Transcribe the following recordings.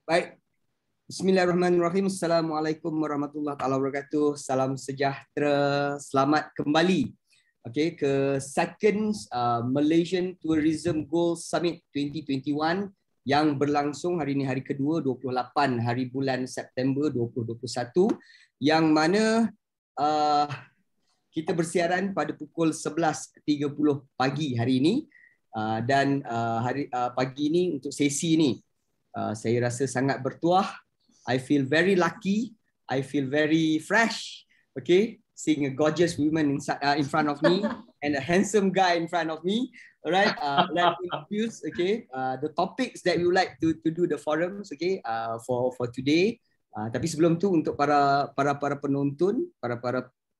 Baik. Bismillahirrahmanirrahim. Assalamualaikum warahmatullahi wabarakatuh. Salam sejahtera. Selamat kembali ke second Malaysian Tourism Goals Summit 2021 yang berlangsung hari ini, hari kedua, 28 hari bulan September 2021, yang mana kita bersiaran pada pukul 11.30 pagi hari ini, dan pagi ini untuk sesi ini saya rasa sangat bertuah. I feel very lucky. I feel very fresh. Seeing a gorgeous woman in front of me and a handsome guy in front of me. Alright, let's introduce the topics that we would like to do the forums for today. Tapi sebelum tu, untuk para penonton, para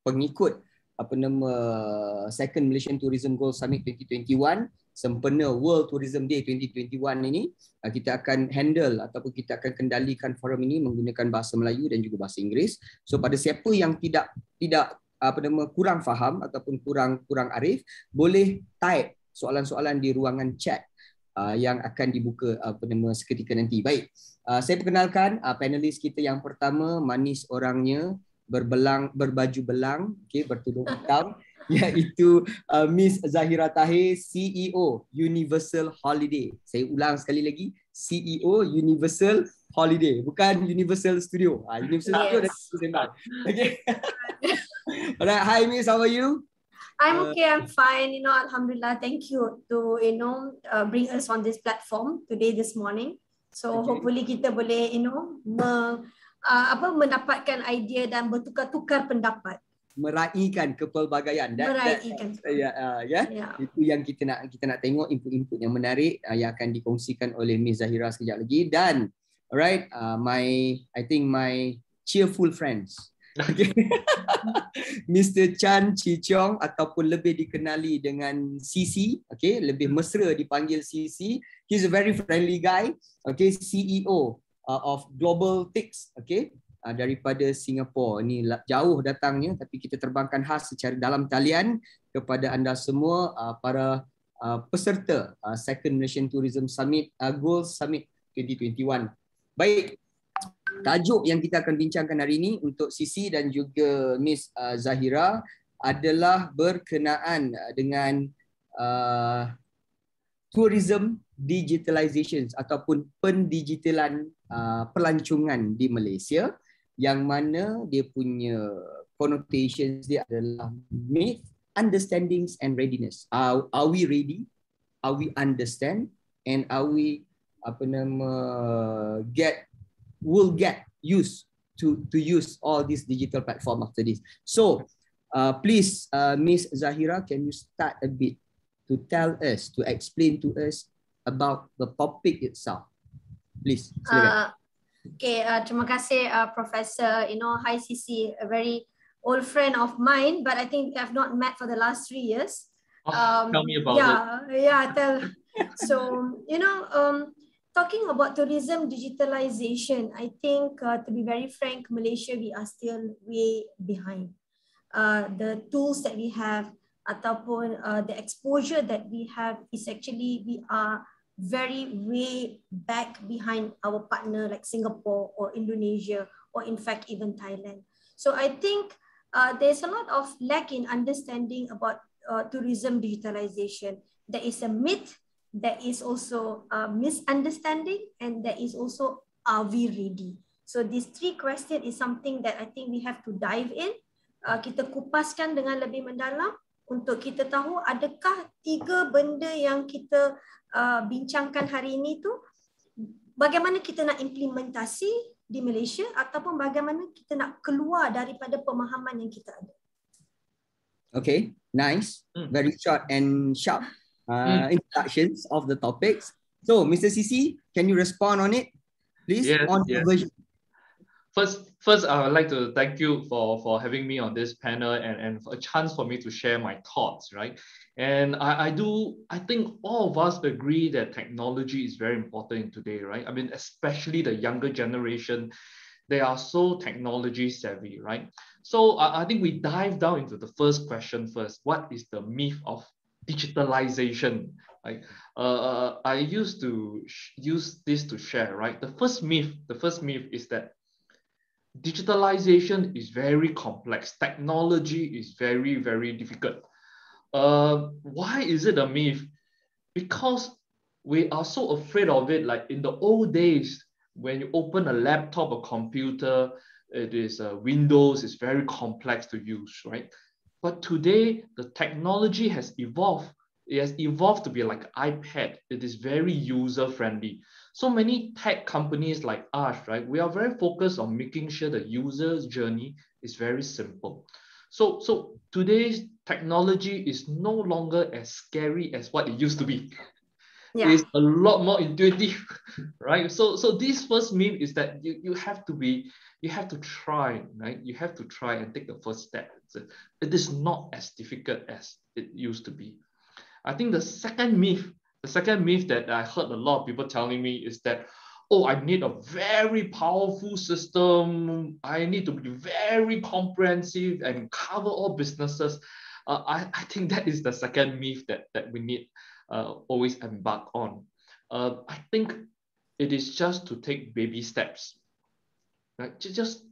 pengikut Second Malaysian Tourism Goals Summit 2021, sempena World Tourism Day 2021 ini, kita akan handle ataupun kita akan kendalikan forum ini menggunakan bahasa Melayu dan juga bahasa Inggeris. So pada siapa yang tidak kurang faham ataupun kurang arif, boleh type soalan-soalan di ruangan chat yang akan dibuka seketika nanti. Baik, saya perkenalkan panelis kita yang pertama, manis orangnya, berbaju belang, bertudung hitam, iaitu Miss Zahira Tahir, CEO Universal Holiday. Saya ulang sekali lagi, CEO Universal Holiday, bukan Universal Studio. Universal Studio dah sembang. Okay. Alright, hi Miss, how are you? I'm okay, I'm fine. Alhamdulillah. Thank you to bring us on this platform today, this morning. So hopefully kita boleh mendapatkan idea dan bertukar-tukar pendapat. Meraihkan kepelbagaian. Itu yang kita nak tengok, input-input yang menarik yang akan dikongsikan oleh Miss Zahira sekejap lagi. Dan alright, I think my cheerful friends, Mr. Chan Chi Cheong, ataupun lebih dikenali dengan CC, lebih mesra dipanggil CC. He's a very friendly guy, CEO of Global Tix, daripada Singapura. Ini jauh datangnya, tapi kita terbangkan khas secara dalam talian kepada anda semua, para peserta Second Malaysian Tourism Summit Goals Summit 2021. Baik, tajuk yang kita akan bincangkan hari ini untuk Sisi dan juga Miss Zahira adalah berkenaan dengan tourism digitalization ataupun pendigitalan pelancongan di Malaysia, yang mana dia punya connotations dia adalah myth, understandings and readiness. Are we ready? Are we understand? And are we will get used to use all this digital platform after this? So please, Miss Zahira, can you start a bit to tell us, to explain to us about the topic itself? Please, silakan. Terima kasih, Professor. Hi CC, a very old friend of mine, but I think we have not met for the last 3 years. Tell me about it. So, talking about tourism digitalization, I think, to be very frank, Malaysia, we are still way behind. The tools that we have, ataupun the exposure that we have is actually, we are very way back behind our partner like Singapore or Indonesia, or in fact even Thailand. So I think there's a lot of lack in understanding about tourism digitalization. There is a myth, there is also a misunderstanding, and there is also, are we ready? So these 3 questions is something that I think we have to dive in. Kita kupaskan dengan lebih mendalam untuk kita tahu adakah 3 benda yang kita bincangkan hari ini tu, bagaimana kita nak implementasi di Malaysia, ataupun bagaimana kita nak keluar daripada pemahaman yang kita ada. Okay, nice. Very short and sharp introductions of the topics. So, Mr. CC, can you respond on it, please? Yes, on yes. Version. First, I would like to thank you for having me on this panel and a chance for me to share my thoughts, right? And I think all of us agree that technology is very important today, right? I mean, especially the younger generation, they are so technology savvy, right? So I think we dive down into the first question first. What is the myth of digitalization. Right? I used to use this to share. Right, the first myth is that digitalization is very complex. Technology is very, very difficult. Why is it a myth? Because we are so afraid of it. Like in the old days, when you open a laptop or computer, it is Windows, it's very complex to use, right? But today, the technology has evolved. It has evolved to be like iPad. It is very user-friendly. So many tech companies like us, right? We are very focused on making sure the user's journey is very simple. So today's technology is no longer as scary as what it used to be. Yeah. It's a lot more intuitive, right? So this first myth is that you have to try, right? You have to try and take the first step. It is not as difficult as it used to be. I think the second myth that I heard a lot of people telling me is that, oh, I need a very powerful system. I need to be very comprehensive and cover all businesses. I think that is the second myth that we need always embark on. I think it is just to take baby steps, right? Just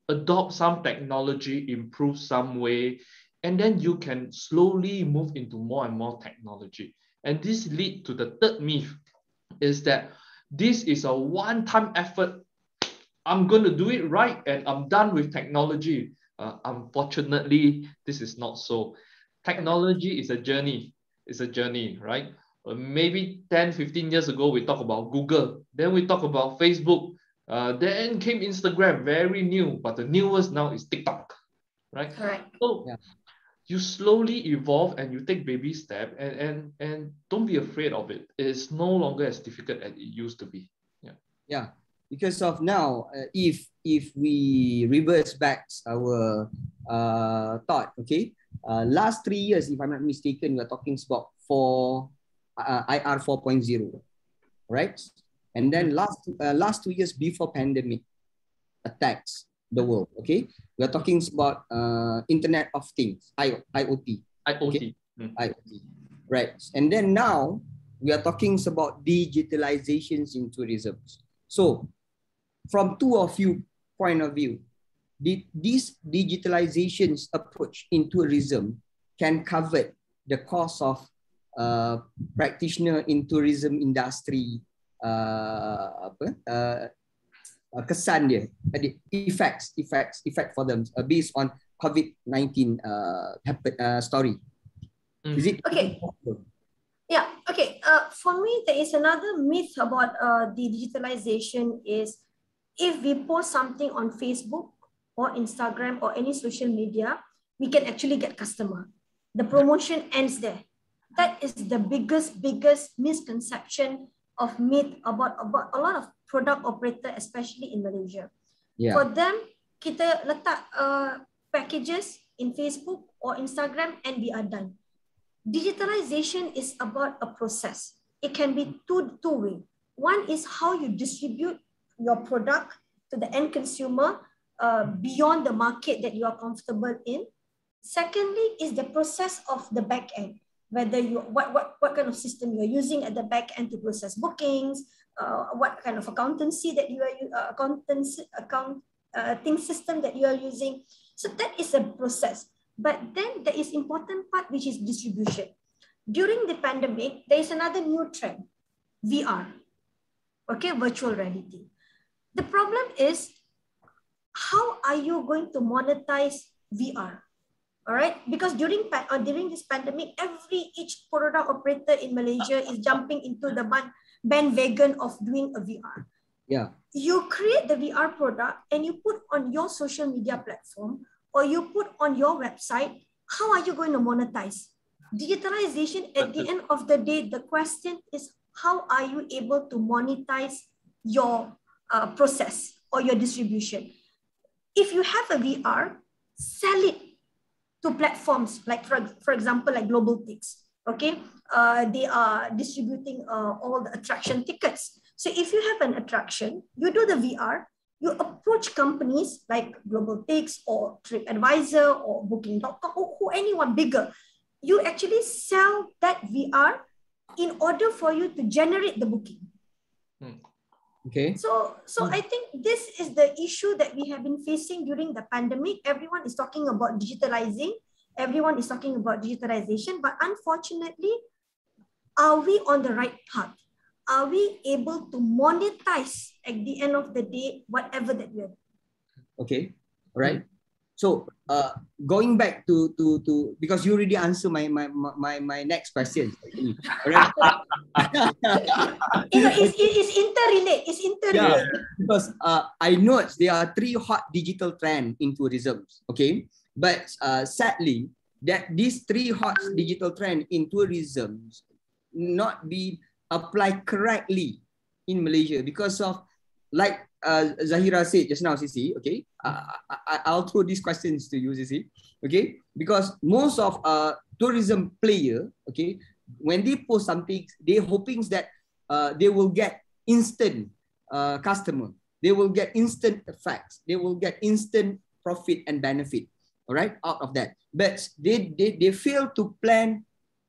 adopt some technology, improve some way, and then you can slowly move into more and more technology. And this leads to the third myth, is that this is a one-time effort. I'm going to do it right and I'm done with technology. Unfortunately, this is not so. Technology is a journey. It's a journey, right? Maybe 10, 15 years ago, we talk about Google. Then we talk about Facebook. Then came Instagram, very new. But the newest now is TikTok, right? Correct. So Yeah. you slowly evolve and you take baby steps, and don't be afraid of it. It's no longer as difficult as it used to be. Yeah, because of now, if we reverse back our thought, okay, last 3 years, if I'm not mistaken, we're talking about IR 4.0, right? And then last 2 years before pandemic attacks the world, okay, we're talking about Internet of Things, IoT. IoT. IoT, right? And then now we are talking about digitalizations in tourism. So, from two of you point of view, this digitalizations approach in tourism can cover the cost of practitioner in tourism industry, kesan dia, effect for them based on COVID-19 story. Is it okay? Yeah, okay. For me, there is another myth about the digitalization is if we post something on Facebook or Instagram or any social media, we can actually get customer. The promotion ends there. That is the biggest misconception of myth about a lot of product operator, especially in Malaysia. Yeah. For them, kita letak packages in Facebook or Instagram and we are done. Digitalization is about a process. It can be two-way. One is how you distribute your product to the end consumer beyond the market that you are comfortable in. Secondly is the process of the back end, whether you what kind of system you are using at the back end to process bookings, what kind of accountancy that you are accounting system that you are using. So that is a process. But then there is important part which is distribution. During the pandemic, there is another new trend, VR, okay, virtual reality. The problem is, how are you going to monetize VR? All right, because during this pandemic, each product operator in Malaysia is jumping into the bandwagon of doing a VR. Yeah. You create the VR product and you put on your social media platform or you put on your website. How are you going to monetize? Digitalization, at the end of the day, the question is, how are you able to monetize your process or your distribution? If you have a VR, sell it to platforms like, for example, like GlobalTix. Okay, they are distributing all the attraction tickets. So if you have an attraction, you do the VR, you approach companies like GlobalTix or TripAdvisor or Booking.com or anyone bigger. you actually sell that VR in order for you to generate the booking. Okay. So I think this is the issue that we have been facing during the pandemic. Everyone is talking about digitalizing. Everyone is talking about digitalization, but unfortunately, are we on the right path? Are we able to monetize at the end of the day, whatever that we are doing? Okay. All right. So going back to because you already answered my next question. All right. It's interrelate. It's interrelate. Yeah, because I know there are 3 hot digital trends in tourism. Okay, but sadly, that these 3 hot digital trends in tourism not be applied correctly in Malaysia because of, like Zahira said just now, Sisi. Okay, I'll throw these questions to you, Sisi. Okay, because most of tourism player, okay, when they post something, they hoping that they will get instant customer, they will get instant effects, they will get instant profit and benefit, all right, out of that. But they fail to plan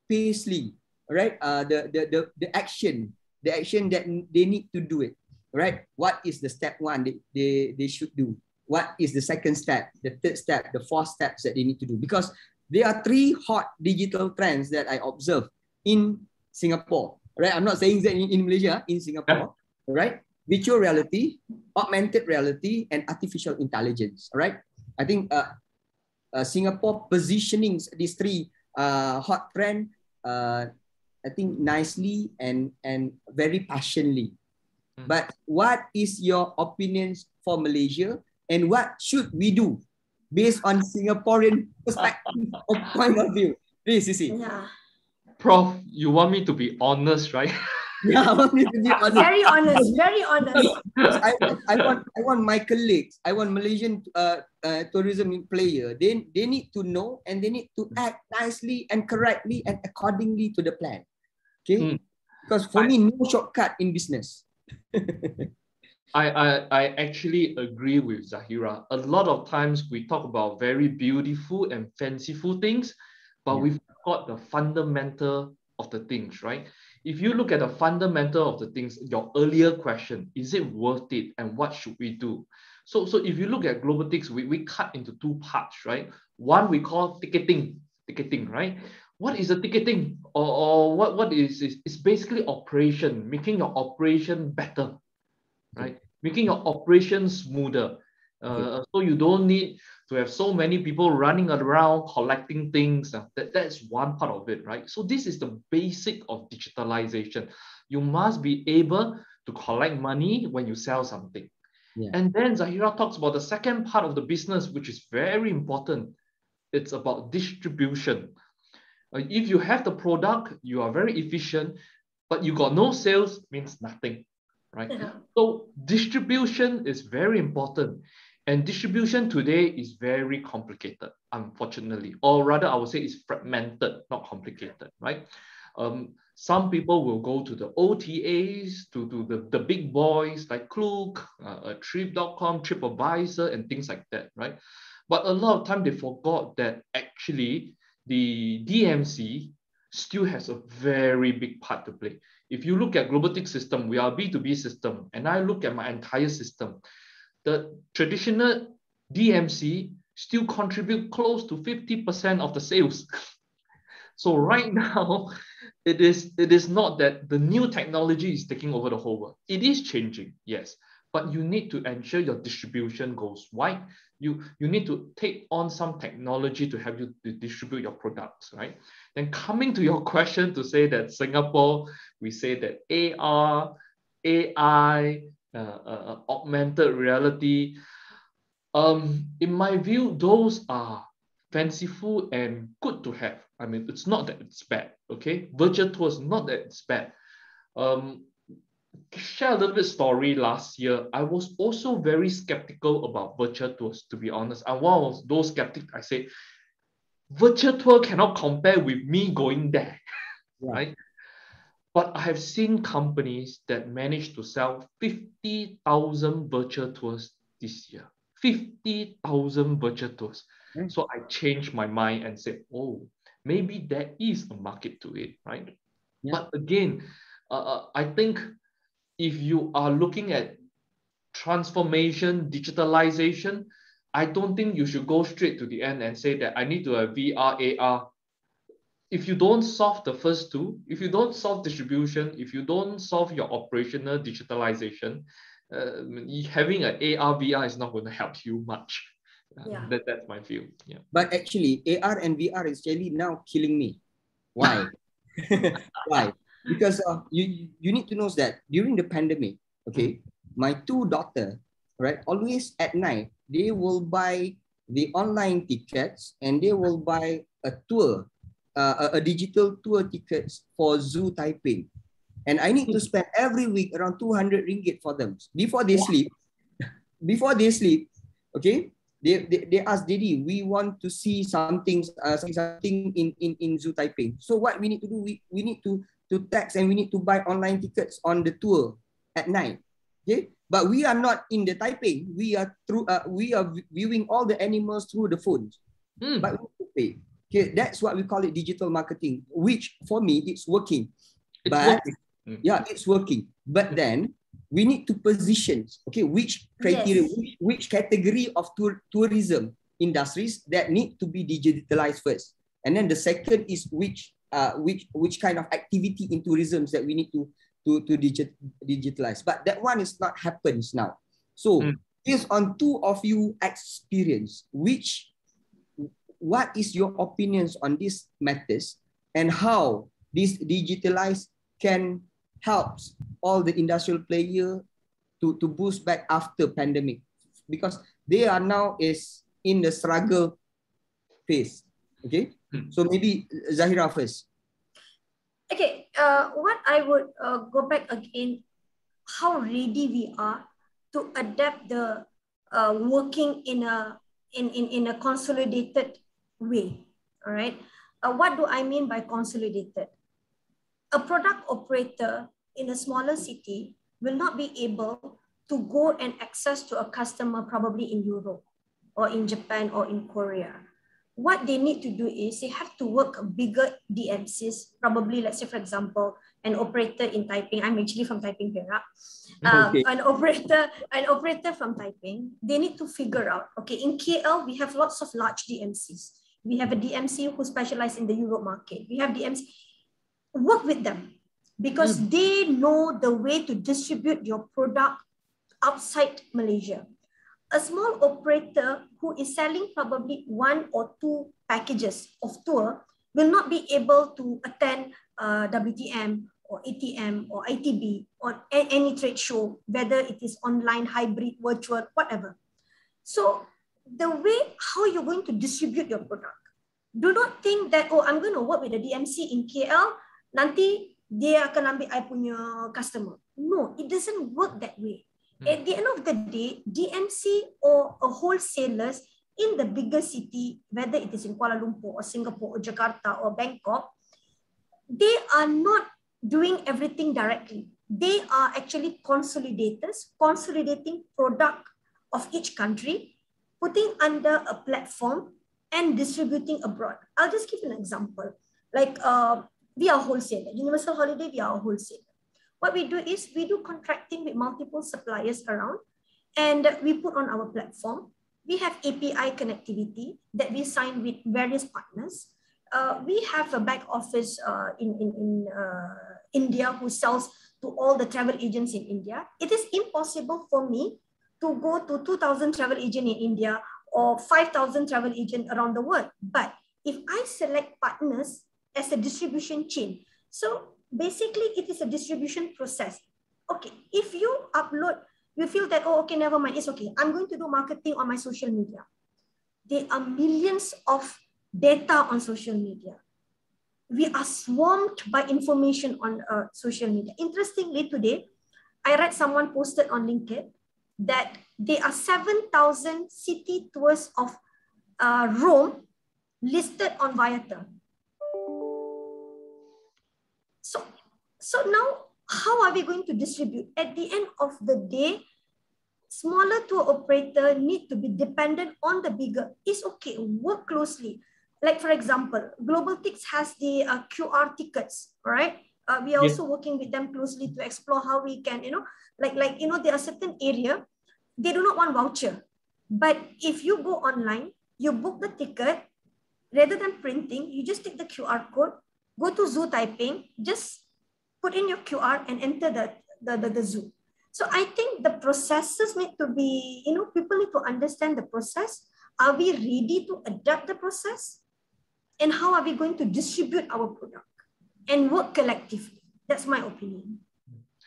pacely, right? The action that they need to do it, right? What is the step 1 they should do? What is the second step, the third step, the fourth steps that they need to do? Because there are 3 hot digital trends that I observe in Singapore, right? I'm not saying that in Malaysia, in Singapore, right? Virtual reality, augmented reality, and artificial intelligence, right? I think Singapore positioning these 3 hot trend, I think nicely and very passionately. But what is your opinions for Malaysia, and what should we do based on Singaporean perspective or point of view? Please, Sisi. Yeah. Prof, you want me to be honest, right? Yeah, I want me to be honest. Very honest, very honest. I want my colleagues, I want Malaysian tourism player, they need to know and they need to act nicely and correctly and accordingly to the plan. Okay? Because for me, no shortcut in business. I actually agree with Zahira. A lot of times we talk about very beautiful and fanciful things, but we've got the fundamental of the things, right? If you look at the fundamental of the things, your earlier question, is it worth it and what should we do? So if you look at Globaltics, we cut into 2 parts, right? One we call ticketing, right? What is the ticketing? Or what is it's basically operation, making your operation better, right? Making your operation smoother. So you don't need to have so many people running around collecting things. That's one part of it, right? So this is the basic of digitalization. You must be able to collect money when you sell something. Yeah. And then Zahira talks about the second part of the business, which is very important. It's about distribution. If you have the product, you are very efficient, but you got no sales, means nothing, right? Yeah. So distribution is very important. And distribution today is very complicated, unfortunately. Or rather, I would say it's fragmented, not complicated, right? Some people will go to the OTAs, to the big boys like Klook, Trip.com, TripAdvisor, and things like that, right? But a lot of time they forgot that actually the DMC still has a very big part to play. If you look at Globaltics system, we are a B2B system, and I look at my entire system, the traditional DMC still contribute close to 50% of the sales. So right now, it is not that the new technology is taking over the whole world. It is changing, yes, but you need to ensure your distribution goes wide. You need to take on some technology to help you to distribute your products, right? Then coming to your question to say that Singapore, we say that AR, AI, augmented reality, in my view, those are fanciful and good to have. I mean, it's not that it's bad, okay? Virtual tours, not that it's bad. Share a little bit story last year. I was also very skeptical about virtual tours, to be honest. I'm one of those skeptics. I say, virtual tour cannot compare with me going there, right? But I have seen companies that managed to sell 50,000 virtual tours this year. 50,000 virtual tours. So I changed my mind and said, oh, maybe there is a market to it, right? Yeah. But again, I think if you are looking at transformation, digitalization, I don't think you should go straight to the end and say that I need to have VR, AR. If you don't solve the first two, if you don't solve distribution, if you don't solve your operational digitalization, having an AR, VR is not going to help you much. Yeah. That's my view. Yeah. But actually, AR and VR is really now killing me. Why? Why? Because you need to know that during the pandemic, okay, my two daughters, right, always at night, they will buy the online tickets and they will buy a tour, a digital tour tickets for Zoo Taipei. And I need to spend every week around 200 ringgit for them. Before they sleep, okay, they ask, Daddy, we want to see something in Zoo Taipei. So what we need to do, we need to text and we need to buy online tickets on the tour at night. Okay, but we are not in the Taipei. We are viewing all the animals through the phones. But we need to pay. Okay, that's what we call it digital marketing, which for me it's working. Yeah, it's working. But then we need to position, okay, which criteria, which category of tourism industries that need to be digitalized first. And then the second is which kind of activity in tourism that we need to digitalize. But that one is not happens now. So based on two of you experience, what is your opinions on these matters and how this digitalized can help all the industrial player to boost back after pandemic, because they are now is in the struggle phase. Okay, so maybe Zahira first. Okay, what I would go back again, how ready we are to adapt the working in a consolidated way. All right. What do I mean by consolidated? A product operator in a smaller city will not be able to go and access to a customer probably in Europe or in Japan or in Korea. What they need to do is they have to work bigger DMCs, probably, let's say, for example, an operator in Taiping. I'm actually from Taiping, Perak. Okay. An operator from Taiping, they need to figure out, okay, in KL, we have lots of large DMCs. We have a DMC who specializes in the Europe market. We have DMC. Work with them because they know the way to distribute your product outside Malaysia. A small operator who is selling probably 1 or 2 packages of tour will not be able to attend WTM or ATM or ITB or any trade show, whether it is online, hybrid, virtual, whatever. So the way how you're going to distribute your product, do not think that, oh, I'm going to work with the DMC in KL, nanti dia akan ambil I punya customer. No, it doesn't work that way. At the end of the day, DMC or a wholesalers in the bigger city, whether it is in Kuala Lumpur or Singapore or Jakarta or Bangkok, they are not doing everything directly. They are actually consolidators, consolidating product of each country, putting under a platform and distributing abroad. I'll just give you an example. Like we are wholesaler. Universal Holiday, we are a wholesaler. What we do is we do contracting with multiple suppliers around and we put on our platform. We have API connectivity that we sign with various partners. We have a back office in India who sells to all the travel agents in India. It is impossible for me to go to 2,000 travel agents in India or 5,000 travel agents around the world. But if I select partners as a distribution chain, so basically it is a distribution process. Okay, if you upload, you feel that, oh, okay, never mind, it's okay. I'm going to do marketing on my social media. There are millions of data on social media. We are swamped by information on social media. Interestingly, today, I read someone posted on LinkedIn that there are 7,000 city tours of Rome listed on Viator. So now, how are we going to distribute? At the end of the day, smaller tour operator need to be dependent on the bigger. It's okay, work closely. like for example, Globaltics has the QR tickets, right? We are Yes. also working with them closely to explore how we can, there are certain area, they do not want voucher. But if you go online, you book the ticket, rather than printing, you just take the QR code, go to Zoo Typing, just put in your QR and enter the zoo. So I think the processes need to be, people need to understand the process. Are we ready to adapt the process? And how are we going to distribute our product and work collectively? That's my opinion.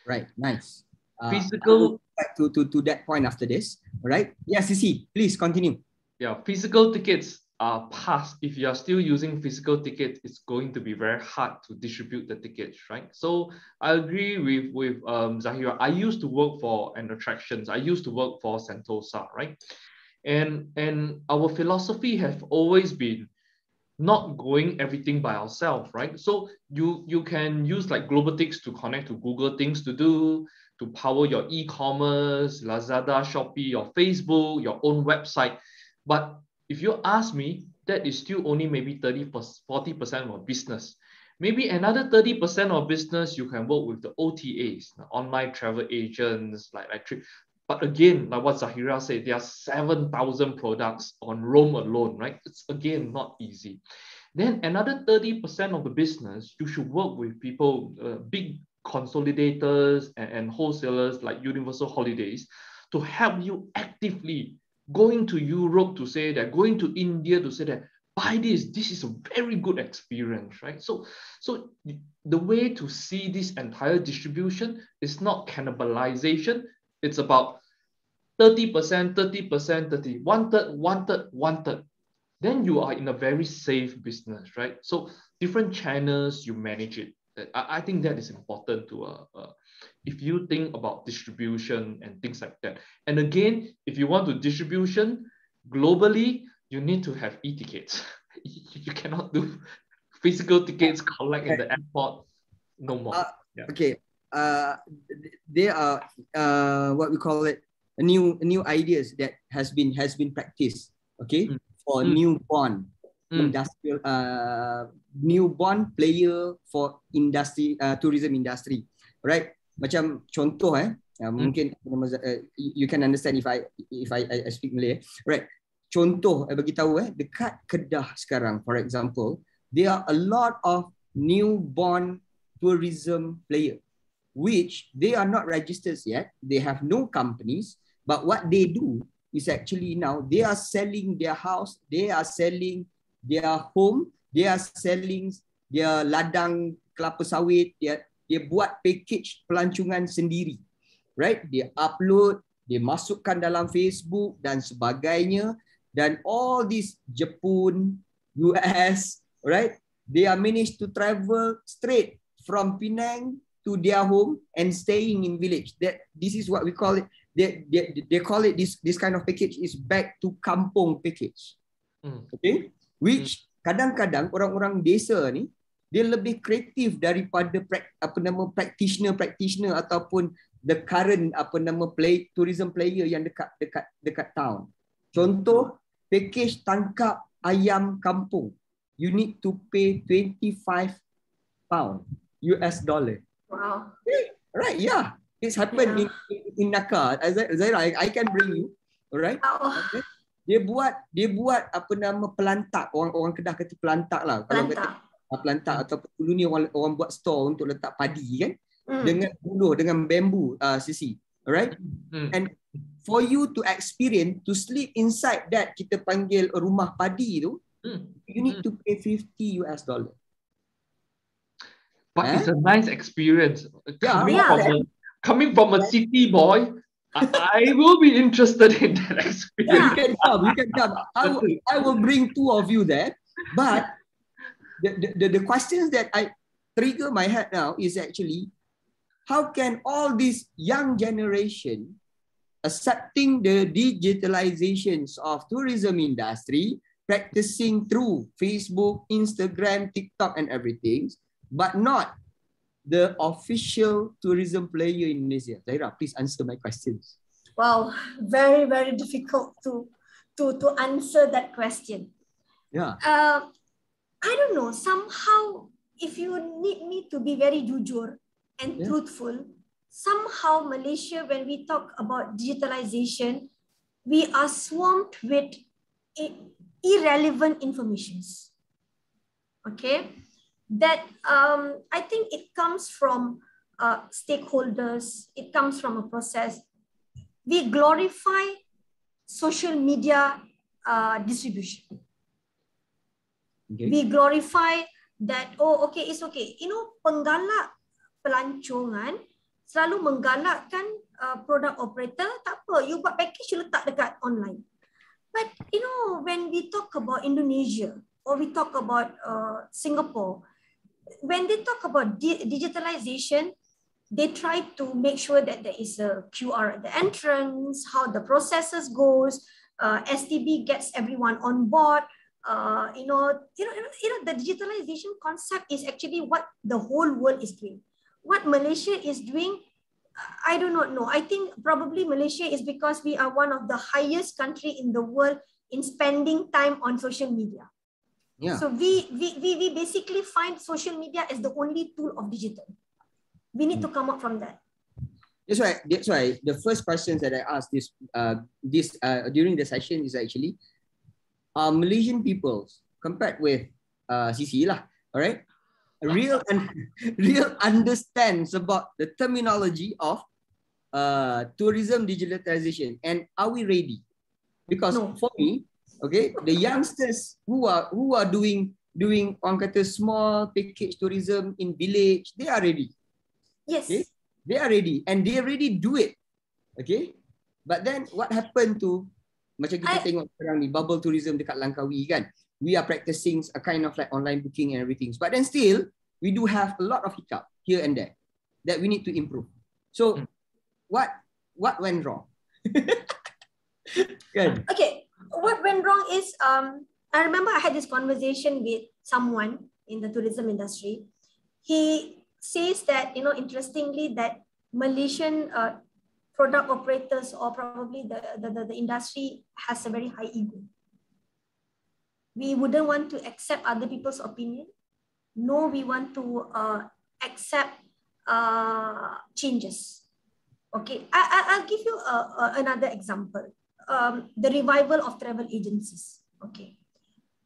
Right, nice. Physical, back to that point after this, right? Yeah, Sisi, please continue. yeah, physical tickets are past. If you are still using physical tickets, it's going to be very hard to distribute the tickets, right? So I agree with Zahira. I used to work for an attractions. I used to work for Sentosa, right? And our philosophy has always been not going everything by ourselves, right? So you can use like Globaltics to connect to Google Things to do, to power your e-commerce, Lazada, Shopee, or Facebook, your own website. But if you ask me, that is still only maybe 40% of business. Maybe another 30% of business, you can work with the OTAs, the online travel agents, like Trip. But again, like what Zahira said, there are 7,000 products on Roam alone, right? It's again not easy. Then another 30% of the business, you should work with people, big consolidators and wholesalers like Universal Holidays to help you actively going to Europe to say that, going to India to say that, buy this, this is a very good experience, right? So the way to see this entire distribution is not cannibalization. It's about 30%, 30%, 30, one third, one third, one third. Then you are in a very safe business, right? So different channels, you manage it. I think that is important to, if you think about distribution and things like that. And again, if you want to distribution globally, you need to have e-tickets. You cannot do physical tickets collect in the airport, no more. Yeah. Okay, there are what we call it, new ideas that has been practiced. Okay, for newborn industrial newborn player for industry tourism industry, right? Macam contoh mungkin you can understand if I speak Malay, right? Contoh bagi tahu dekat Kedah sekarang, for example, there are a lot of newborn tourism player, which they are not registered yet. They have no companies, but what they do is actually now they are selling their house, they are selling their home, they are selling their ladang kelapa sawit, dia buat package pelancongan sendiri, right? Dia upload, dia masukkan dalam Facebook dan sebagainya, dan all this Jepun, US, right? They are managed to travel straight from Penang to their home and staying in village. This is what we call it. They call it this kind of package is back to kampung package. Okay, which kadang-kadang orang-orang desa ni dia lebih kreatif daripada practitioner ataupun the current tourism player yang dekat town. Contoh package tangkap ayam kampung. You need to pay 25 pound US dollar. Wow. Right, yeah. It's happened in Naka. Zaira, I can bring you. Alright. Okay. Dia buat pelantak. Orang Kedah kata pelantak lah. Pelantak atau dulu ni orang buat store untuk letak padi kan. Dengan buluh, dengan bambu Sisi. Alright. And for you to experience, to sleep inside that, kita panggil rumah padi tu, you need to pay 50 US dollar. But it's a nice experience. Yeah. Coming from a city boy, I will be interested in that experience. You can come. I will bring two of you there. But the questions that I trigger my head now is actually, how can all this young generation accepting the digitalizations of tourism industry, practicing through Facebook, Instagram, TikTok and everything, but not the official tourism player in Indonesia? Zaira, please answer my questions. Wow, very, very difficult to answer that question. Yeah. I don't know, somehow, if you need me to be very jujur and truthful, somehow Malaysia, when we talk about digitalization, we are swamped with irrelevant informations. Okay, that I think it comes from stakeholders, it comes from a process. We glorify social media distribution. Okay. We glorify that, oh, okay, it's okay. You know, penggalak pelancongan selalu menggalakkan product operator, tak apa, you buat package, you letak dekat online. But, you know, when we talk about Indonesia or we talk about Singapore, when they talk about digitalization, they try to make sure that there is a QR at the entrance, how the processes goes, STB gets everyone on board. You know, the digitalization concept is actually what the whole world is doing. What Malaysia is doing, I do not know. I think probably Malaysia is because we are one of the highest country in the world in spending time on social media. Yeah. So we basically find social media as the only tool of digital. We need to come up from that. That's why the first questions that I asked during the session is actually, Malaysian people compared with CC lah, all right, real understands about the terminology of tourism digitalization, and are we ready? Because for me, okay, the youngsters who are doing orang kata small package tourism in village, they are ready. Yes. Okay? They are ready and they already do it. Okay. But then what happened to macam kita tengok sekarang ni bubble tourism dekat Langkawi kan? We are practicing a kind of like online booking and everything. But then still we do have a lot of hiccup here and there that we need to improve. So what went wrong? Good. Okay. What went wrong is I remember I had this conversation with someone in the tourism industry. He says that, you know, interestingly, that Malaysian product operators or probably the industry has a very high ego. We wouldn't want to accept other people's opinion. No, we want to accept changes. Okay, I'll give you another example. The revival of travel agencies. Okay,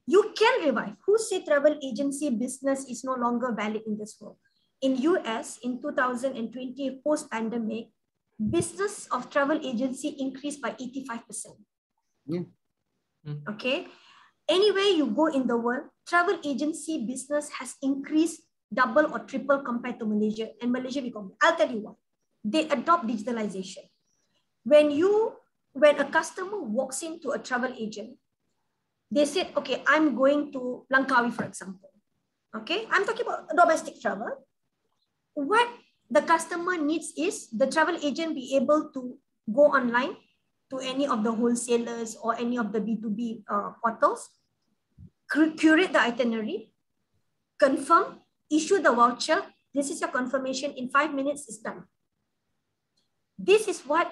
you can revive. Who say travel agency business is no longer valid in this world? In US, in 2020, post-pandemic, business of travel agency increased by 85%. Yeah. Okay. Anywhere you go in the world, travel agency business has increased double or triple compared to Malaysia, and Malaysia become. I'll tell you why. They adopt digitalization. When a customer walks into a travel agent, they said, okay, I'm going to Langkawi, for example. Okay, I'm talking about domestic travel. What the customer needs is the travel agent be able to go online to any of the wholesalers or any of the B2B portals, curate the itinerary, confirm, issue the voucher. This is your confirmation. In 5 minutes, it's done. This is what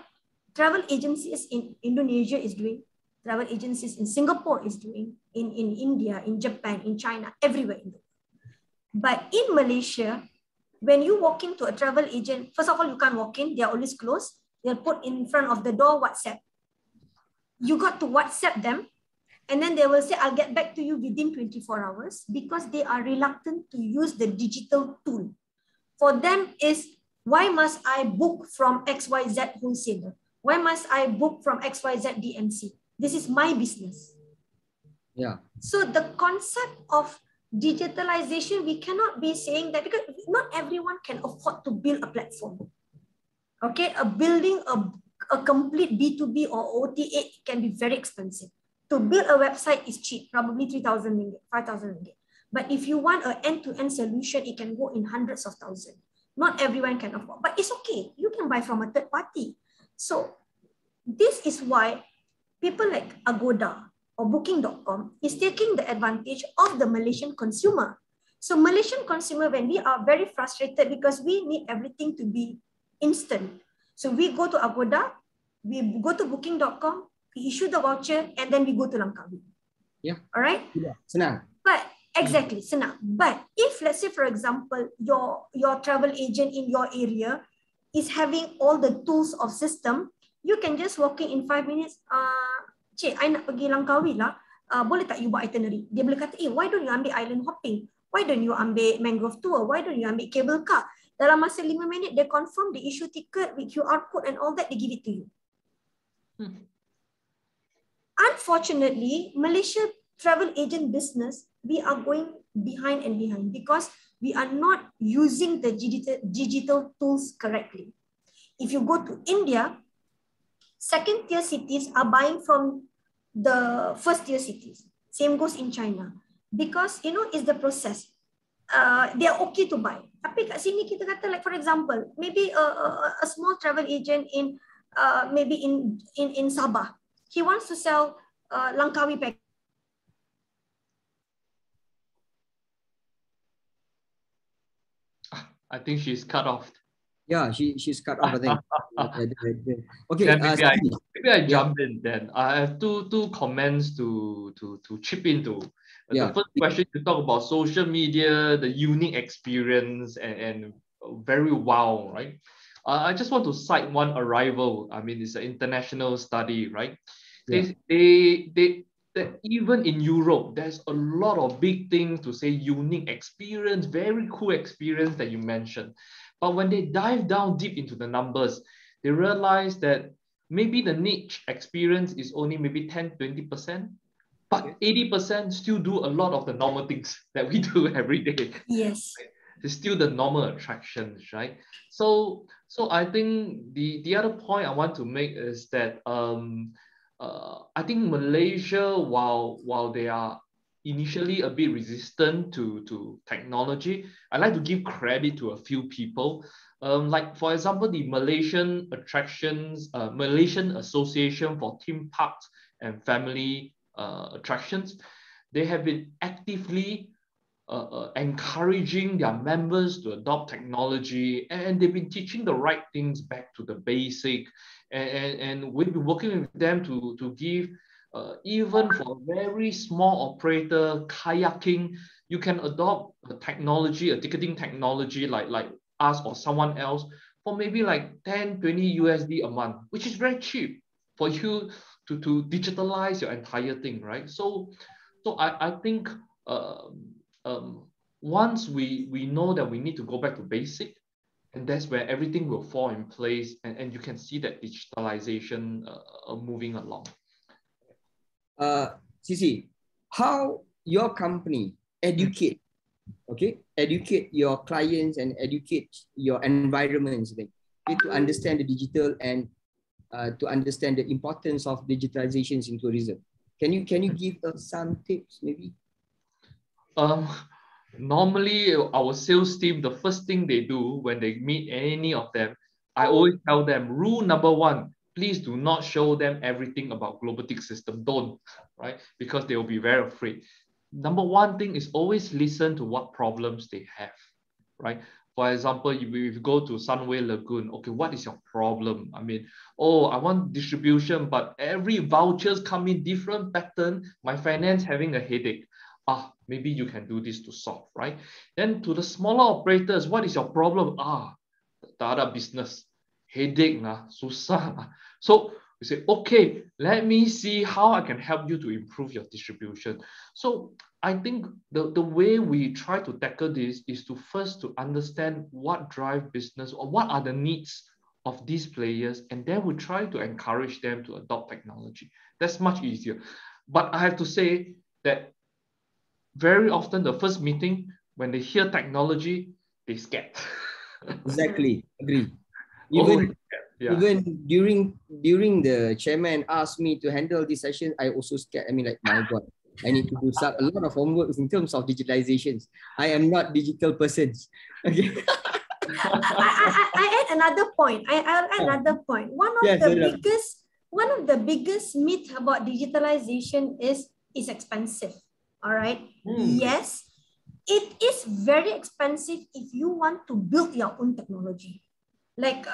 travel agencies in Indonesia is doing. Travel agencies in Singapore is doing, in India, in Japan, in China, everywhere in the world. But in Malaysia, when you walk into a travel agent, first of all, you can't walk in. They are always closed. They'll put in front of the door WhatsApp. You got to WhatsApp them, and then they will say, I'll get back to you within 24 hours, because they are reluctant to use the digital tool. For them is, why must I book from XYZ wholesaler? Why must I book from XYZ DMC? This is my business. Yeah. So the concept of digitalization, we cannot be saying that, because not everyone can afford to build a platform. Okay, building a complete B2B or OTA can be very expensive. To build a website is cheap, probably 3,000 ringgit, 5,000 ringgit. But if you want an end-to-end solution, it can go in hundreds of thousands. Not everyone can afford, but it's okay. You can buy from a third party. So this is why people like Agoda or Booking.com is taking the advantage of the Malaysian consumer. So Malaysian consumer, when we are very frustrated because we need everything to be instant. So we go to Agoda, we go to Booking.com, we issue the voucher, and then we go to Langkawi. Yeah. All right? Yeah. Senang. But Exactly, senang. But if, let's say, for example, your travel agent in your area is having all the tools of system, you can just walk in 5 minutes. Cik, I nak pergi Langkawi lah. Boleh tak you buat itinerary? Dia boleh kata, why don't you ambil island hopping? Why don't you ambil mangrove tour? Why don't you ambil cable car? Dalam masa 5 minit, they confirm, they issue ticket with QR code and all that, they give it to you. Unfortunately, Malaysia travel agent business, we are going behind and behind because we are not using the digital tools correctly. If you go to India, second tier cities are buying from the first tier cities. Same goes in China. Because, it's the process. They are okay to buy. Tapi kat sini kita kata, like for example, maybe a small travel agent in maybe in Sabah, he wants to sell Langkawi package. I think she's cut off. Yeah, she's cut off, I think. Okay. Yeah, maybe I jump in then. I have two comments to chip into. The first question, you talk about social media, the unique experience, and very wow, right? I just want to cite one arrival. I mean, it's an international study, right? They even in Europe, there's a lot of big things to say unique experience, very cool experience that you mentioned. But when they dive down deep into the numbers, they realize that maybe the niche experience is only maybe 10-20%, but 80% still do a lot of the normal things that we do every day. Yes. It's still the normal attractions, right? So I think the other point I want to make is that I think Malaysia, while they are initially a bit resistant to technology, I like to give credit to a few people. Like for example, the Malaysian Association for Theme Parks and Family Attractions, they have been actively encouraging their members to adopt technology, and they've been teaching the right things back to the basic. And we've been working with them to give, even for a very small operator, kayaking, you can adopt a technology, a ticketing technology like us or someone else for maybe like 10-20 USD a month, which is very cheap for you to digitalize your entire thing, right? So I think once we know that we need to go back to basic, and that's where everything will fall in place, and you can see that digitalization moving along. Sisi, how your company educate your clients and educate your environments to understand the digital and to understand the importance of digitalizations in tourism. Can you give us some tips maybe? Normally our sales team, the first thing they do when they meet any of them, I always tell them, rule number one, please do not show them everything about Globaltic system. Don't, right? Because they will be very afraid. Number one thing is always listen to what problems they have, right? For example, if you go to Sunway Lagoon, okay, what is your problem? I mean, I want distribution, but every vouchers come in different pattern. My finance having a headache. Maybe you can do this to solve, right? Then to the smaller operators, what is your problem? Data business, headache, susah. So we say, okay, let me see how I can help you to improve your distribution. So I think the way we try to tackle this is to first to understand what drive business or what are the needs of these players, and then we try to encourage them to adopt technology. That's much easier. But I have to say that very often the first meeting, when they hear technology, they scared. Exactly, agree. Even during the chairman asked me to handle this session, I also scared. I mean, like, my God, I need to do a lot of homework in terms of digitalizations. I am not digital person. Okay. I add another point. I'll add another point. One of the biggest myth about digitalization is it's expensive. All right. Yes, it is very expensive if you want to build your own technology. Like,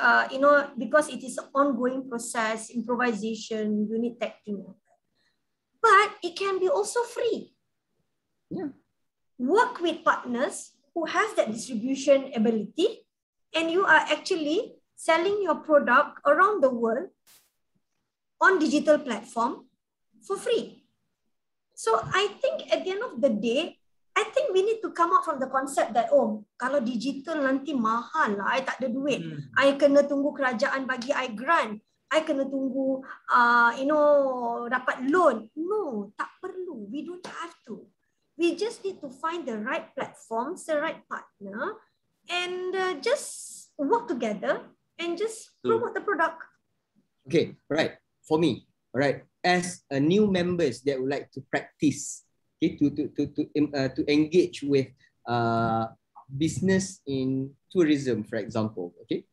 because it is an ongoing process, improvisation, you need tech team. But it can be also free. Yeah. work with partners who has that distribution ability, and you are actually selling your product around the world on digital platform for free. So I think at the end of the day, I think we need to come out from the concept that, oh, kalau digital nanti mahal lah, I tak ada duit. I kena tunggu kerajaan bagi I grant. I kena tunggu, dapat loan. No, tak perlu. We don't have to. We just need to find the right platforms, the right partner, and just work together and just promote the product. Okay, right. For me, right, as a new members that would like to practice, okay, to engage with business in tourism, for example, okay,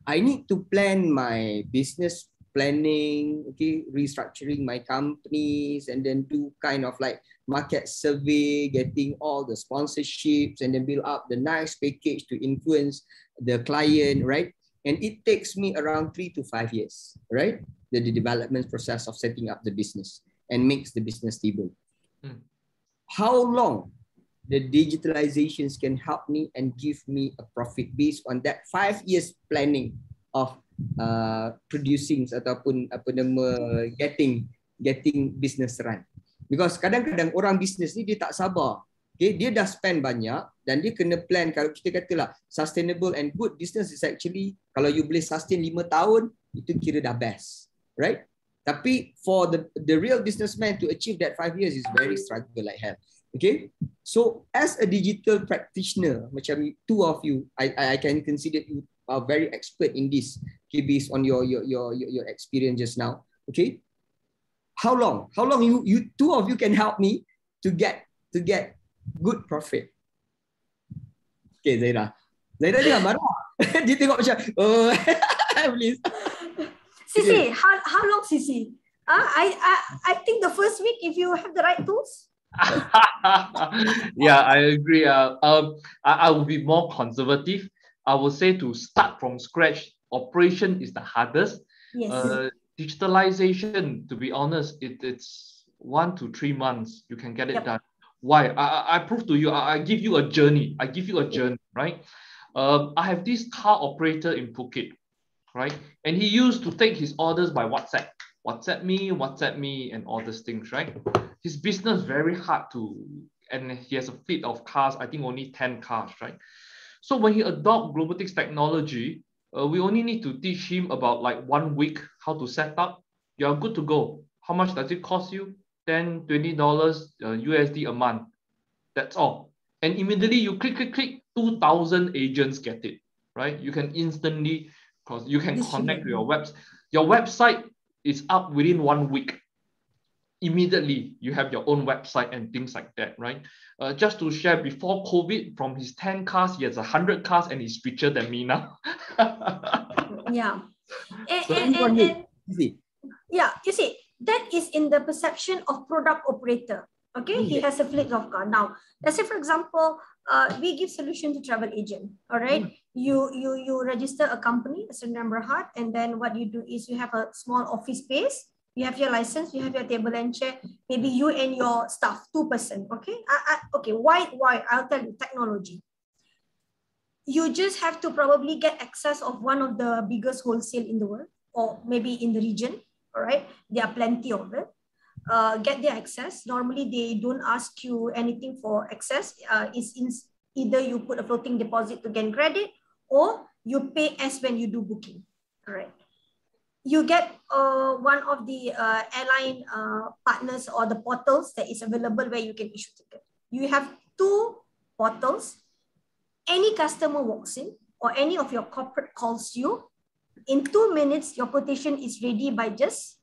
I need to plan my business planning, okay, restructuring my companies, and then do kind of like market survey, getting all the sponsorships, and then build up the nice package to influence the client, right? And it takes me around 3 to 5 years, right? The development process of setting up the business and makes the business stable. How long the digitalizations can help me and give me a profit based on that 5 years planning of producing ataupun getting business run. Because kadang-kadang orang bisnes ni dia tak sabar. Okay, dia dah spend banyak dan dia kena plan. Kalau kita katalah sustainable and good business is actually, kalau you boleh sustain 5 tahun, itu kira dah best, right? Tapi for the real businessman to achieve that 5 years is very struggle like hell. Okay, so as a digital practitioner, macam two of you, I can consider you are very expert in this, okay, based on your experience just now. Okay, how long you two of you can help me to get good profit? Okay, Zaira jangan marah. Dia tengok macam, oh, please. Sisi, how long, Sisi? I think the first week, if you have the right tools. Yeah, I agree. I will be more conservative. I would say to start from scratch. Operation is the hardest. Yes. Digitalization, to be honest, it's 1 to 3 months you can get it done. Why? I prove to you. I give you a journey. Right? I have this car operator in Phuket, right? And he used to take his orders by WhatsApp. WhatsApp me, and all these things, right? His business very hard to, and he has a fleet of cars, I think only 10 cars, right? So when he adopt Globaltics technology, we only need to teach him about like 1 week how to set up. You're good to go. How much does it cost you? $10, $20 USD a month. That's all. And immediately you click, 2,000 agents get it, right? You can instantly, because you can connect to your website. Your website is up within 1 week. Immediately, you have your own website and things like that, right? Just to share, before COVID, from his 10 cars, he has 100 cars and he's richer than me now. Yeah. Yeah, you see, that is in the perception of product operator. Okay, he has a fleet of car. Now, let's say, for example, we give solution to travel agent. All right, you register a company, Sdn Bhd, and then what you do is you have a small office space. You have your license, you have your table and chair, maybe you and your staff, 2 person, okay? Okay, why? I'll tell you, technology. You just have to probably get access of one of the biggest wholesale in the world, or maybe in the region, all right? There are plenty of it. Get their access. Normally, they don't ask you anything for access. Either you put a floating deposit to gain credit, or you pay as when you do booking, all right? You get one of the airline partners or the portals that is available where you can issue ticket. You have 2 portals. Any customer walks in or any of your corporate calls you, in 2 minutes, your quotation is ready by just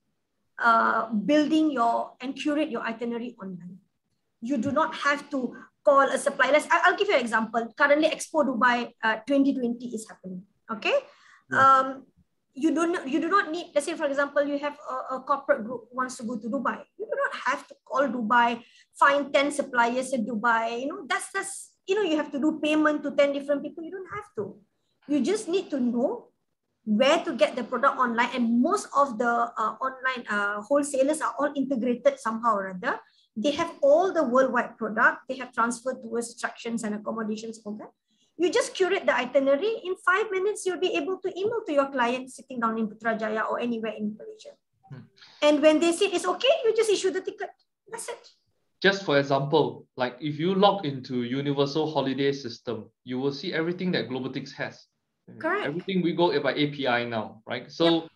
building and curate your itinerary online. You do not have to call a supplier. I'll give you an example. Currently, Expo Dubai 2020 is happening. Okay. Yeah. You do not need, let's say, for example, you have a corporate group who wants to go to Dubai. You do not have to call Dubai, find 10 suppliers in Dubai. You know, that's you have to do payment to 10 different people. You don't have to. You just need to know where to get the product online. And most of the online wholesalers are all integrated somehow or other. They have all the worldwide product. They have transferred towards attractions and accommodations, all that. You just curate the itinerary. In 5 minutes, you'll be able to email to your client sitting down in Putrajaya or anywhere in Malaysia. And when they say it's okay, you just issue the ticket. That's it. Just for example, like if you log into Universal Holiday System, you will see everything that Globaltix has. Correct. Everything we go by API now, right? So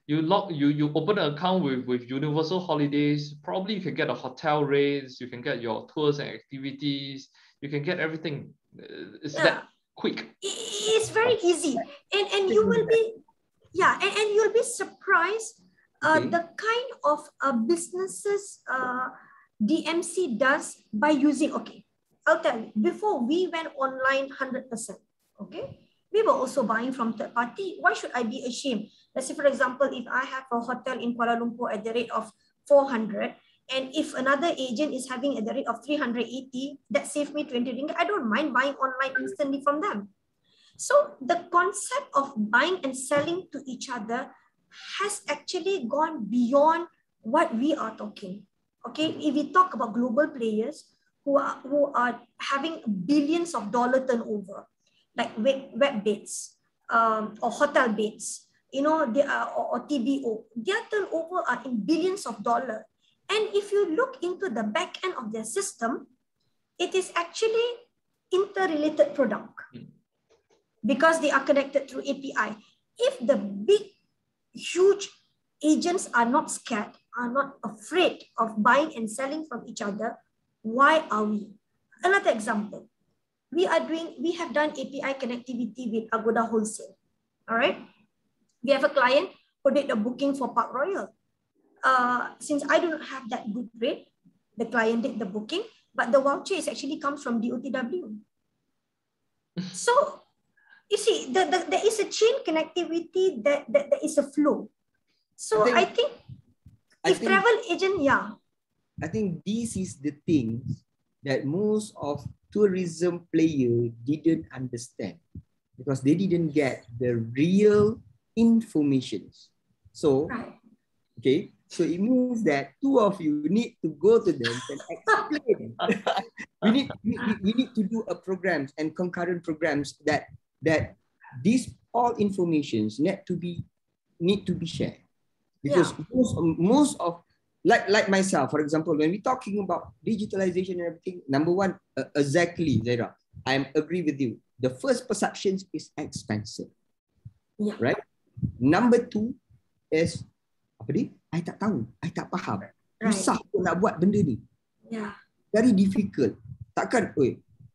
you open an account with Universal Holidays, probably you can get a hotel rates, you can get your tours and activities, you can get everything. It's that quick. It's very easy. And you will be, and you'll be surprised the kind of businesses DMC does by using, I'll tell you, before we went online 100%, we were also buying from third party. Why should I be ashamed? Let's say, for example, if I have a hotel in Kuala Lumpur at the rate of 400, and if another agent is having at the rate of 380, that saves me 20 ringgit. I don't mind buying online instantly from them. So the concept of buying and selling to each other has actually gone beyond what we are talking. If we talk about global players who are having billions of dollar turnover, like web beds or hotel beds, they are, or TBO, their turnover are in billions of dollar. And if you look into the back end of their system, it is actually interrelated product because they are connected through API. If the big, huge agents are not scared, are not afraid of buying and selling from each other, why are we? Another example, we have done API connectivity with Agoda Wholesale. All right. We have a client who did a booking for Park Royal. Since I do not have that good rate, the client did the booking, but the voucher actually comes from DOTW. So you see, there is a chain connectivity, that there is a flow. So I think travel agent, I think this is the things that most of tourism players didn't understand because they didn't get the real information. So, so it means that two of you need to go to them and explain. we need to do a programs and concurrent programs that these all informations need to be shared. Because most of, like myself, for example, when we're talking about digitalization and everything, number one, exactly, Zaira, I agree with you. The first perception is expensive, right? Number two is, I tak tahu, I tak faham. Susah pun nak buat benda ni. Very difficult. Takkan,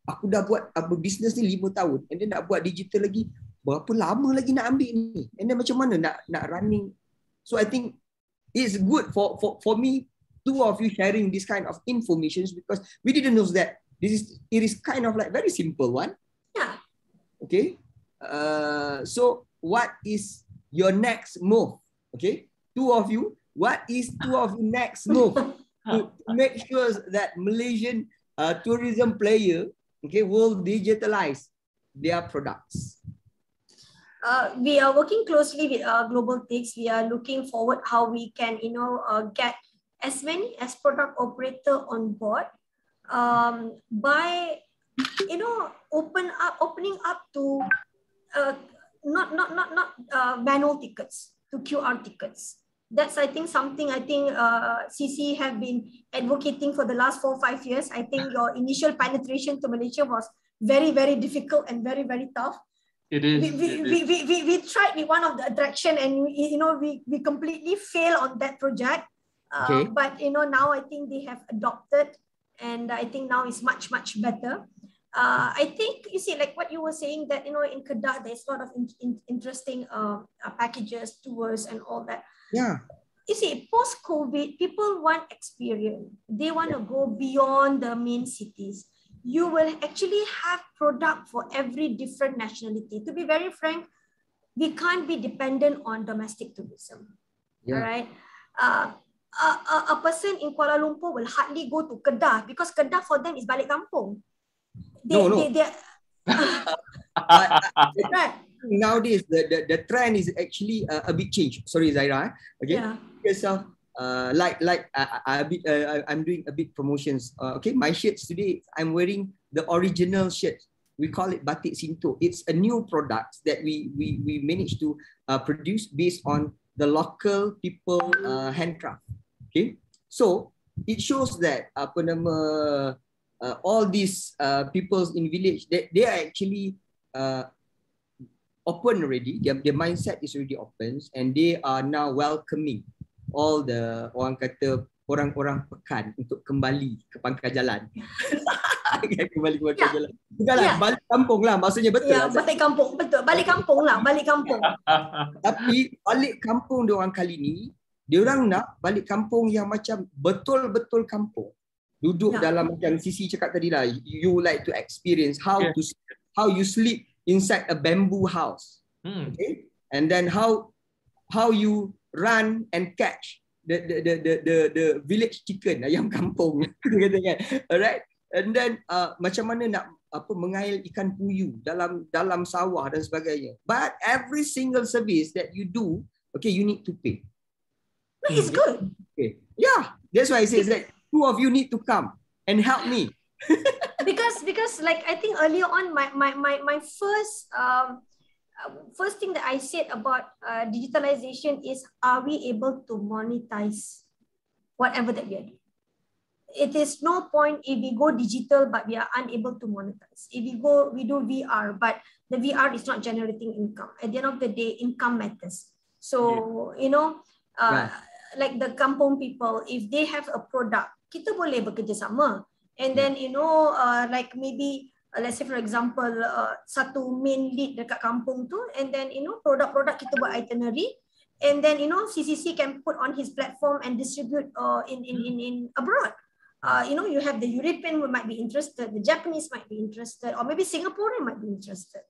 aku dah buat bisnes ni 5 tahun, and then nak buat digital lagi, berapa lama lagi nak ambil ni? And then macam mana nak running? So I think it's good for me, two of you sharing this kind of information because we didn't know that it is kind of like very simple one. Okay. So what is your next move? Okay. Two of you, what is two of your next move to make sure that Malaysian tourism player will digitalize their products? We are working closely with Globaltix. We are looking forward how we can, get as many as product operator on board by, opening up to not manual tickets, to QR tickets. That's, I think, something CC have been advocating for the last 4 or 5 years. I think your initial penetration to Malaysia was very, very difficult and very, very tough. It is. We tried with one of the attraction and we completely failed on that project. But now I think they have adopted, and I think now it's much better. I think you see, like what you were saying, that in Kedah there's a lot of interesting packages, tours, and all that. You see, post-COVID, people want experience. They want to go beyond the main cities. You will actually have product for every different nationality. To be very frank, we can't be dependent on domestic tourism. All right. A person in Kuala Lumpur will hardly go to Kedah because Kedah for them is balik kampung. Nowadays, the trend is actually a bit changed. Sorry, Zaira. Okay. Yourself, I'm doing a bit promotions. Okay, my shirts today, I'm wearing the original shirt. We call it Batik Sinto. It's a new product that we managed to produce based on the local people handcraft. Okay, so it shows that all these peoples in village, they are actually open already. Their mindset is already open, and they are now welcoming all the orang-orang pekan untuk kembali ke pangkal jalan. Kembali ke pangkal jalan. Bukanlah balik kampung lah, maksudnya betul lah. Balik kampung, betul. Balik kampung lah, balik kampung. Tapi balik kampung diorang kali ni, diorang nak balik kampung yang macam betul-betul kampung. Duduk dalam macam Sisi cakap tadi lah, you like to experience how you sleep inside a bamboo house. Okay? And then how you run and catch the village chicken, ayam kampung. Alright? And then macam mana nak mengail ikan puyuh dalam sawah dan sebagainya. But every single service that you do, okay, you need to pay. That is good. Okay. Yeah, that's why I say that two of you need to come and help me. because like I think earlier on my first thing that I said about digitalization is, are we able to monetize whatever that we are doing? It is no point if we go digital but we are unable to monetize. If we do VR but the VR is not generating income. At the end of the day, income matters. So like the kampung people, if they have a product, kita boleh bekerjasama. And then like maybe let's say for example satu main lead dekat kampung tu, and then produk-produk kita buat itinerary, and then CCC can put on his platform and distribute in abroad. You have the European who might be interested, the Japanese might be interested, or maybe Singaporean might be interested.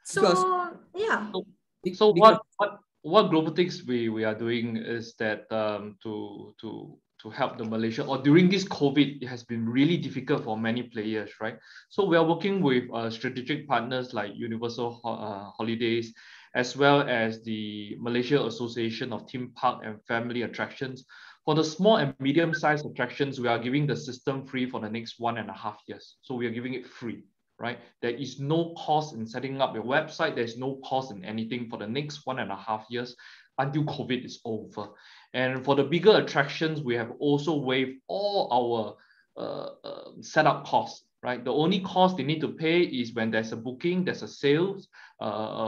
So So what Globotix we are doing is that to help the Malaysia, or during this COVID, it has been really difficult for many players, right? So we are working with strategic partners like Universal Holidays, as well as the Malaysia Association of Theme Park and Family Attractions. For the small and medium-sized attractions, we are giving the system free for the next 1.5 years. So we are giving it free, right? There is no cost in setting up your website. There's no cost in anything for the next 1.5 years until COVID is over. And for the bigger attractions, we have also waived all our setup costs, right? The only cost they need to pay is when there's a booking, there's a sales,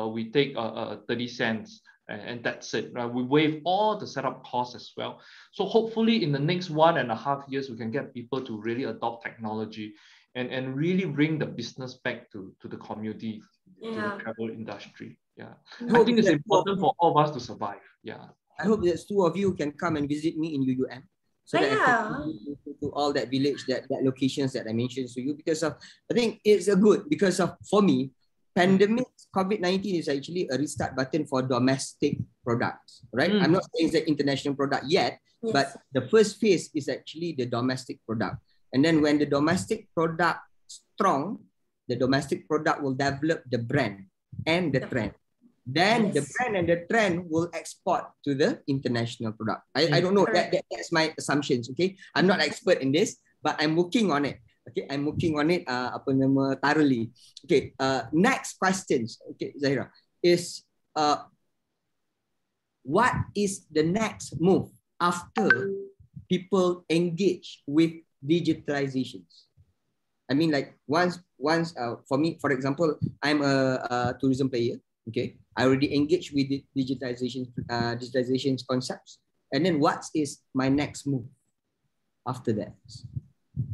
we take 30 cents. And that's it, right? We waive all the setup costs as well. So hopefully in the next 1.5 years, we can get people to really adopt technology and really bring the business back to the community, to the travel industry. Yeah, I think it's important for all of us to survive. Yeah, I hope that two of you can come and visit me in UUM, so that I can to all that village, that locations that I mentioned to you, because I think it's a good, because for me, pandemic COVID-19 is actually a restart button for domestic products, right? I'm not saying it's an international product yet, but the first phase is actually the domestic product. And then when the domestic product strong, the domestic product will develop the brand and the trend. Then the brand and the trend will export to the international product. I don't know, that's my assumptions, okay? I'm not an expert in this, but I'm working on it. Okay, I'm working on it thoroughly. Okay, next questions, okay, Zahira, is what is the next move after people engage with digitalizations? I mean, like once for me, for example, I'm a tourism player. Okay, I already engaged with the digitalization concepts, and then what is my next move after that?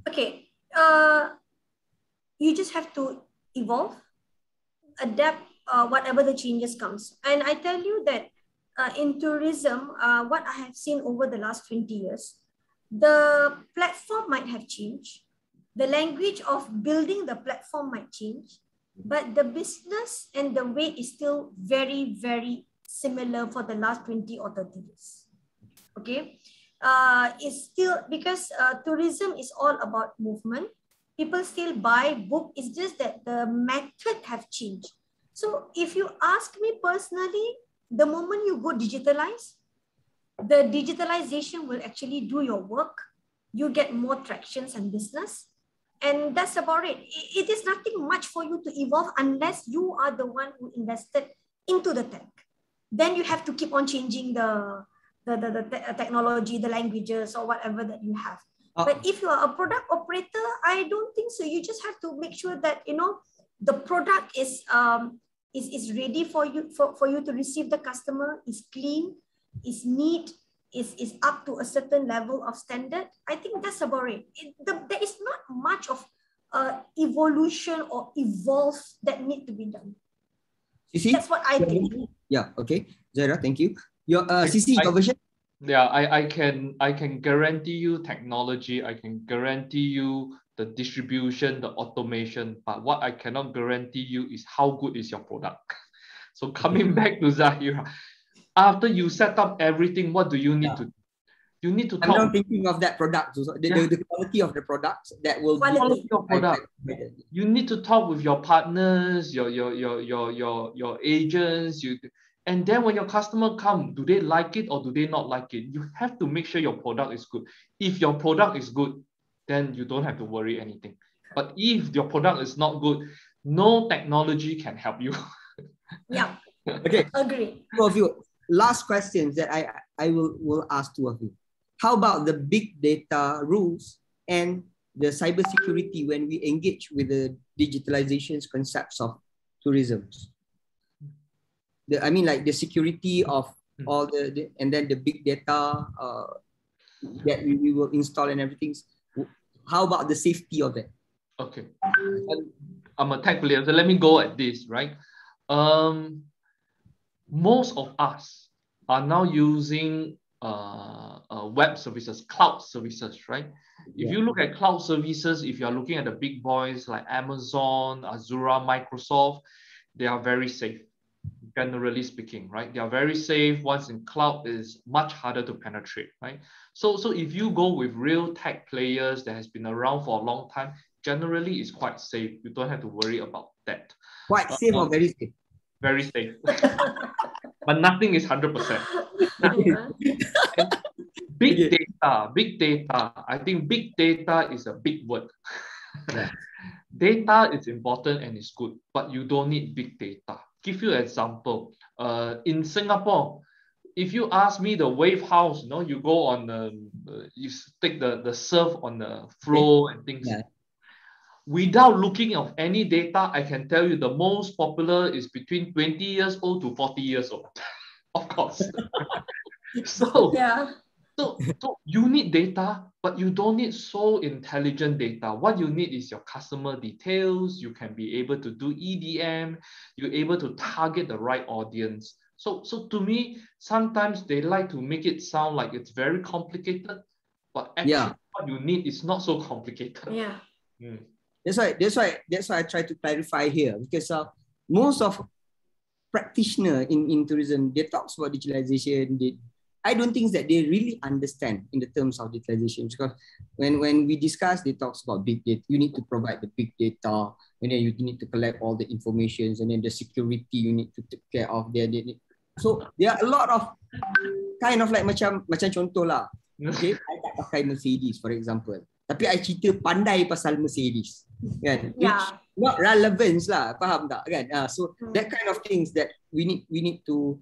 Okay. You just have to evolve, adapt whatever the changes comes. And I tell you that in tourism, what I have seen over the last 20 years, the platform might have changed. The language of building the platform might change, but the business and the way is still very, very similar for the last 20 or 30 years. Okay. Is still, because tourism is all about movement. People still buy, book. It's just that the method have changed. So if you ask me personally, the moment you go digitalize, the digitalization will actually do your work. You get more tractions and business. And that's about it. It is nothing much for you to evolve unless you are the one who invested into the tech. Then you have to keep on changing the technology, the languages, or whatever that you have. But if you are a product operator, I don't think so. You just have to make sure that, you know, the product is ready for you to receive the customer, is clean, is neat, is up to a certain level of standard. I think that's about it. There is not much of evolution or evolve that need to be done. Sisi? That's what I think. Yeah, okay. Zara, thank you. Your Sisi, your version? Yeah, I can guarantee you technology. I can guarantee you the distribution, the automation. But what I cannot guarantee you is how good is your product. So coming back to Zahira, after you set up everything, what do you need to do? You need to talk. I'm not thinking of that product. The quality of the products that will quality of product. You need to talk with your partners, your agents. And then when your customer come, do they like it or do they not like it? You have to make sure your product is good. If your product is good, then you don't have to worry anything. But if your product is not good, no technology can help you. Yeah. Okay. Agree. Two of you. Last questions that I will ask two of you. How about the big data rules and the cybersecurity when we engage with the digitalizations concepts of tourism? I mean, like the security of all and then the big data that we will install and everything. How about the safety of it? Okay. I'm a tech player, so let me go at this, right? Most of us are now using web services, cloud services, right? If you look at cloud services, if you're looking at the big boys like Amazon, Azure, Microsoft, they are very safe, generally speaking, right? They are very safe. Once in cloud, is much harder to penetrate, right? So if you go with real tech players that has been around for a long time, generally it's quite safe. You don't have to worry about that. Quite safe or very safe? Very safe. But nothing is 100%. Big data. I think big data is a big word. Yeah. Data is important and it's good, but you don't need big data. Give you an example. In Singapore, if you ask me the wave house, you know, you go on you take the surf on the floor and things. Yeah. Without looking at any data, I can tell you the most popular is between 20 years old to 40 years old. Of course. So you need data, but you don't need so intelligent data. What you need is your customer details. You can be able to do EDM. You're able to target the right audience. So to me, sometimes they like to make it sound like it's very complicated, but actually what you need is not so complicated. Yeah. That's why I try to clarify here, because most of practitioners in tourism, they talk about digitalization. I don't think that they really understand in the terms of digitalization, because when we discuss, they talk about big data. You need to provide the big data, and then you need to collect all the information, and then the security you need to take care of. So there are a lot of kind of like macam contoh lah. Okay, I tak pakai Mercedes, for example. Tapi I cerita pandai pasal Mercedes, kan? Which not relevance lah, faham tak kan? So that kind of things that we need to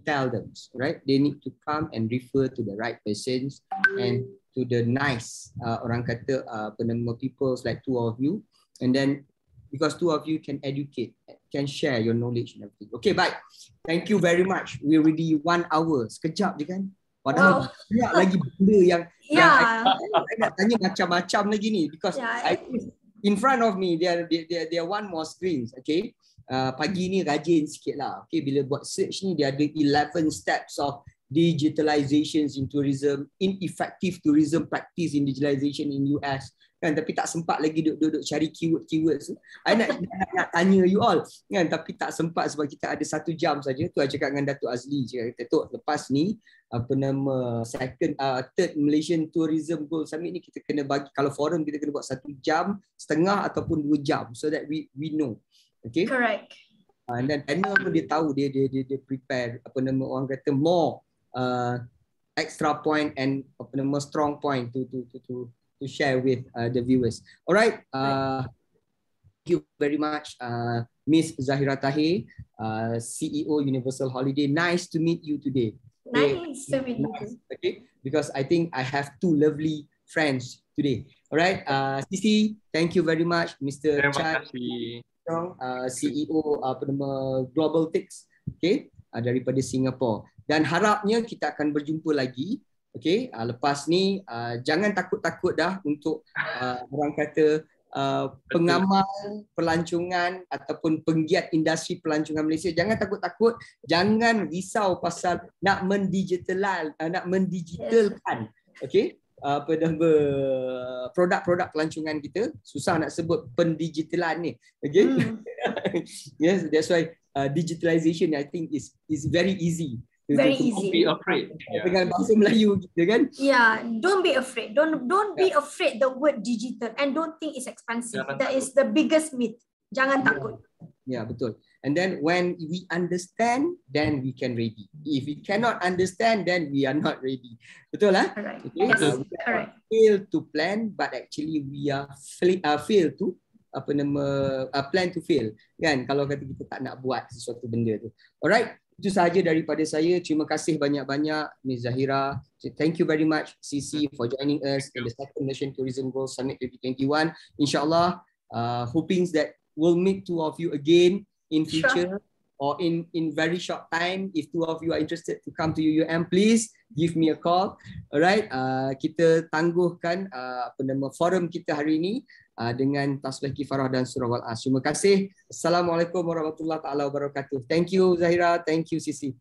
tell them, right? They need to come and refer to the right persons and to the nice orang kata penemu people like two of you, and then because two of you can educate, can share your knowledge and everything. Okay, bye. Thank you very much. We already 1 hour. Sekejap je kan? Padahal banyak lagi benda yang I nak tanya macam-macam lagi ni, because in front of me there are one more screens. Okay, pagi ni rajin sikit lah. Okay, bila buat search ni dia ada 11 steps of digitalizations in tourism, ineffective tourism practice in digitalization in US. Kan, tapi tak sempat lagi duduk cari keyword. I nak tanya you all kan, tapi tak sempat sebab kita ada 1 jam saja. Tu I cakap dengan Datuk Azli, Datuk, lepas ni third Malaysian Tourism Goal Summit ni kita kena bagi, kalau forum kita kena buat 1 jam setengah ataupun 2 jam, so that we know. Okay, correct. And then panel pun dia tahu, dia prepare orang kata more extra point and strong point to share with the viewers. All right. Thank you very much, Miss Zahira Tahir, CEO Universal Holiday. Nice to meet you today. Nice to meet you. Okay, because I think I have two lovely friends today. All right, Sisi, thank you very much, Mr. Chan, CEO Global Tix, okay, daripada Singapore. Dan harapnya kita akan berjumpa lagi. Okay, lepas ni jangan takut-takut dah untuk orang kata pengamal pelancongan ataupun penggiat industri pelancongan Malaysia. Jangan takut-takut, jangan risau pasal nak mendigitalkan, okay, produk-produk pelancongan kita. Susah nak sebut pendigitalan ni, okay. Yes, that's why digitalization I think is very easy. Very easy. Don't be afraid. Dengan bahasa Melayu gitu kan? Yeah, don't be afraid. Don't be afraid the word digital and don't think it's expensive. That is the biggest myth. Jangan takut. Yeah, betul. And then when we understand, then we can ready. If we cannot understand, then we are not ready. Betul lah? Correct. Okay? Yes, We correct. fail to plan, but actually we are fail to plan to fail. Kan? Kalau kata kita tak nak buat sesuatu benda tu. Alright. Itu sahaja daripada saya. Terima kasih banyak-banyak Ms. Zahira. Thank you very much CC for joining us in the Second Nation Tourism Goals Summit 2021. InsyaAllah, hoping that we'll meet two of you again in future. Sure. Or in very short time. If two of you are interested to come to UUM, please give me a call. Alright, kita tangguhkan forum kita hari ini dengan tasbih kifarah dan surah Wal-As. Terima kasih. Assalamualaikum warahmatullahi wabarakatuh. Thank you Zahira, thank you Sisi.